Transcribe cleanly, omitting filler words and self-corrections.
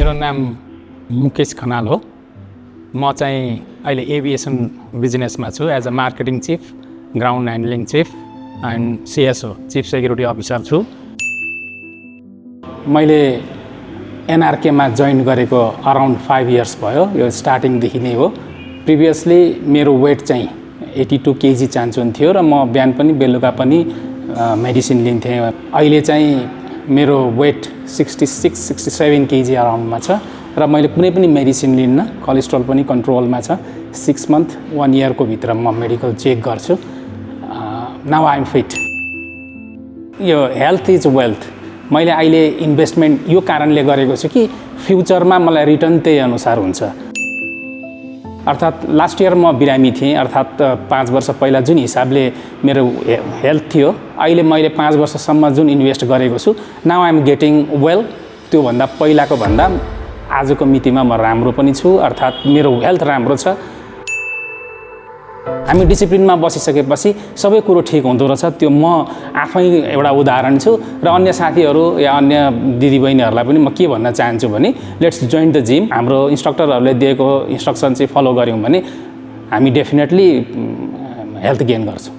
मेरो नाम मुकेश खनाल हो। म चाहिँ अहिले एभिएसन बिजनेसमा छु as a marketing chief, ground handling chief and CSO, chief security officer छु। मैले एनआरकेमा जोइन गरेको अराउन्ड 5 इयर्स भयो। यो स्टार्टिङदेखि नै हो। प्रिभियसली मेरो वेट चाहिँ 82 केजी चान्चुन थियो र म बिहान पनि बेलुका पनि मेडिसिन लिन्थेँ। अहिले चाहिँ मेरो वेट 66-67 केजी अराउन्डमा छ र मैले कुनै पनि मेडिसिन लिन्न। कोलेस्ट्रोल पनि कन्ट्रोलमा छ। 6 मन्थ 1 इयरको भित्र म मेडिकल चेक गर्छु। Now I am fit. यो हेल्थ इज वेल्थ। मैले अहिले इन्भेस्टमेन्ट यो कारणले गरेको छु कि फ्युचरमा मलाई रिटर्न त्यही अनुसार हुन्छ। अर्थात् लास्ट इयर म बिरामी थिएँ। अर्थात् 5 वर्ष पहिला जुन हिसाबले मेरो हेल्थ थियो, अहिले मैले 5 वर्षसम्म जुन इन्भेस्ट गरेको छु, now I am getting well. त्योभन्दा पहिलाको भन्दा आजको मितिमा म राम्रो पनि छु। अर्थात् मेरो हेल्थ राम्रो छ। हामी डिसिप्लिनमा बसिसकेपछि सबै कुरो ठिक हुँदो रहेछ। त्यो म आफै एउटा उदाहरण छु र अन्य साथीहरू या अन्य दिदीबहिनीहरूलाई पनि म के भन्न चाहन्छु भने लेट्स जोइन द जिम। हाम्रो इन्स्ट्रक्टरहरूले दिएको इन्स्ट्रक्सन चाहिँ फलो गऱ्यौँ भने हामी डेफिनेटली हेल्थ गेन गर्छौँ।